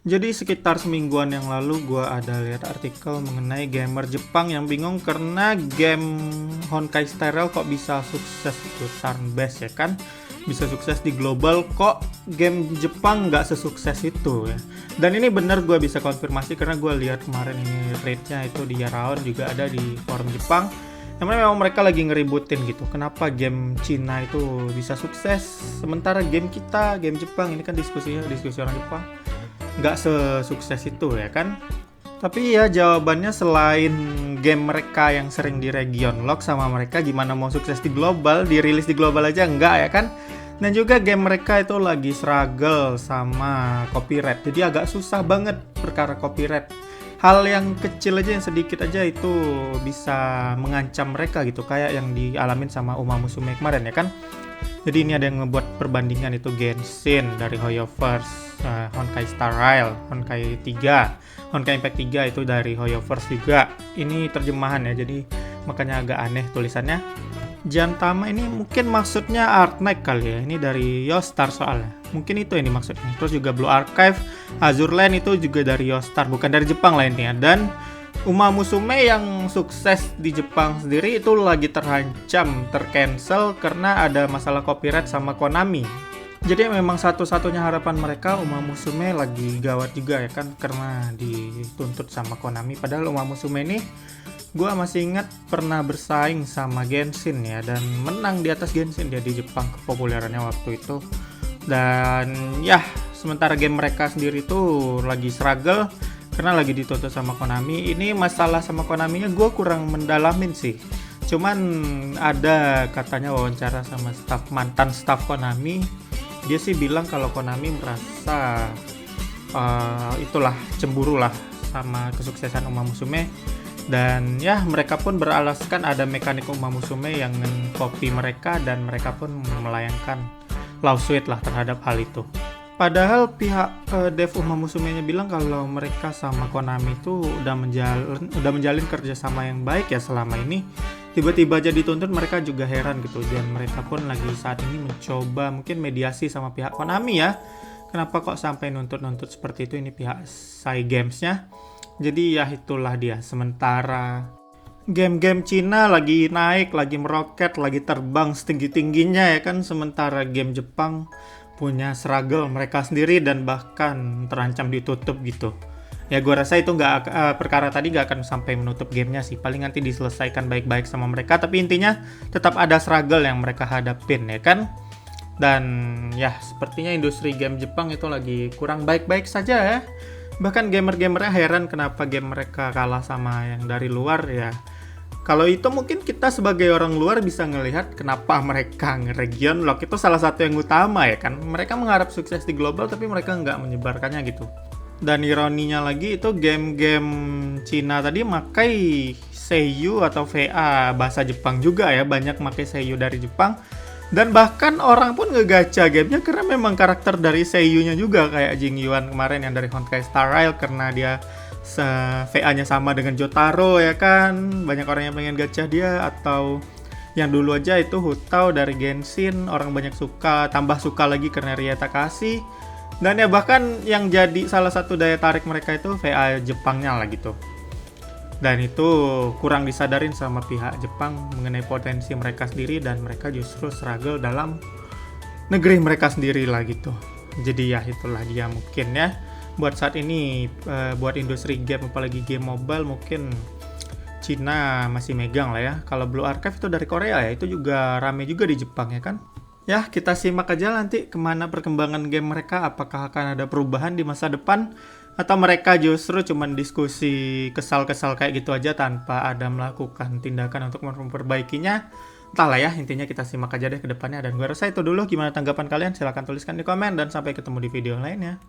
Jadi sekitar semingguan yang lalu gue ada lihat artikel mengenai gamer Jepang yang bingung karena game Honkai Star Rail kok bisa sukses itu turn based ya kan, bisa sukses di global, kok game Jepang nggak sesukses itu ya. Dan ini bener gue bisa konfirmasi karena gue lihat kemarin ini rate-nya itu di Yaraon juga ada di forum Jepang. Yang mana memang mereka lagi ngeributin gitu, kenapa game Cina itu bisa sukses sementara game kita, game Jepang ini kan diskusi orang Jepang nggak sesukses itu ya kan. Tapi ya jawabannya selain game mereka yang sering di region lock sama mereka gimana mau sukses di global, dirilis di global aja enggak ya kan. Dan juga game mereka itu lagi struggle sama copyright, jadi agak susah banget perkara copyright. Hal yang kecil aja, yang sedikit aja itu bisa mengancam mereka gitu, kayak yang dialamin sama Uma Musume kemarin ya kan. Jadi ini ada yang ngebuat perbandingan itu Genshin dari Hoyoverse, Honkai Star Rail, Honkai 3, Honkai Impact 3 itu dari Hoyoverse juga. Ini terjemahan ya, jadi makanya agak aneh tulisannya. Jantama ini mungkin maksudnya Art Knight kali ya, ini dari Yostar soalnya. Mungkin itu yang dimaksudnya. Terus juga Blue Archive, Azure Land itu juga dari Yostar, bukan dari Jepang lainnya. Dan Uma Musume yang sukses di Jepang sendiri itu lagi terancam tercancel karena ada masalah copyright sama Konami. Jadi memang satu-satunya harapan mereka Uma Musume lagi gawat juga ya kan, karena dituntut sama Konami. Padahal Uma Musume ini gue masih ingat pernah bersaing sama Genshin ya, dan menang di atas Genshin dia di Jepang kepopulerannya waktu itu. Dan ya sementara game mereka sendiri tuh lagi struggle karena lagi dituntut sama Konami. Ini masalah sama Konaminya gue kurang mendalamin sih. Cuman ada katanya wawancara sama mantan staff Konami. Dia sih bilang kalau Konami merasa itulah cemburu lah sama kesuksesan Uma Musume. Dan ya mereka pun beralaskan ada mekanik Uma Musume yang copy mereka, dan mereka pun melayangkan lawsuit lah terhadap hal itu. Padahal pihak dev Uma Musume-nya bilang kalau mereka sama Konami itu udah menjalin kerjasama yang baik ya selama ini. Tiba-tiba aja dituntut, mereka juga heran gitu. Dan mereka pun lagi saat ini mencoba mungkin mediasi sama pihak Konami ya. Kenapa kok sampai nuntut-nuntut seperti itu, ini pihak Cygames-nya. Jadi ya itulah dia. Sementara game-game Cina lagi naik, lagi meroket, lagi terbang setinggi-tingginya ya kan. Sementara game Jepang punya struggle mereka sendiri dan bahkan terancam ditutup gitu. Ya gue rasa itu perkara tadi nggak akan sampai menutup gamenya sih. Paling nanti diselesaikan baik-baik sama mereka. Tapi intinya tetap ada struggle yang mereka hadapin ya kan. Dan ya sepertinya industri game Jepang itu lagi kurang baik-baik saja ya. Bahkan gamer-gamernya heran kenapa game mereka kalah sama yang dari luar ya. Kalau itu mungkin kita sebagai orang luar bisa ngelihat kenapa mereka nge-region lock, itu salah satu yang utama ya kan. Mereka mengharap sukses di global tapi mereka nggak menyebarkannya gitu. Dan ironinya lagi itu game-game Cina tadi makai Seiyu atau VA bahasa Jepang juga ya. Banyak makai Seiyu dari Jepang. Dan bahkan orang pun ngegacha gamenya karena memang karakter dari Seiyu-nya juga, kayak Jing Yuan kemarin yang dari Honkai Star Rail karena dia VA-nya sama dengan Jotaro ya kan. Banyak orang yang pengen gacha dia. Atau yang dulu aja itu Hutao dari Genshin, orang banyak suka, tambah suka lagi karena Rie Takahashi. Dan ya bahkan yang jadi salah satu daya tarik mereka itu VA Jepangnya lah gitu. Dan itu kurang disadarin sama pihak Jepang mengenai potensi mereka sendiri, dan mereka justru struggle dalam negeri mereka sendiri lah gitu. Jadi ya itulah dia mungkin ya. Buat saat ini, buat industri game, apalagi game mobile, mungkin Cina masih megang lah ya. Kalau Blue Archive itu dari Korea ya, itu juga rame juga di Jepang ya kan. Ya kita simak aja nanti kemana perkembangan game mereka, apakah akan ada perubahan di masa depan, atau mereka justru cuman diskusi kesal-kesal kayak gitu aja tanpa ada melakukan tindakan untuk memperbaikinya. Entahlah ya, intinya kita simak aja deh ke depannya. Dan gue rasa itu dulu. Gimana tanggapan kalian? Silahkan tuliskan di komen, dan sampai ketemu di video lainnya.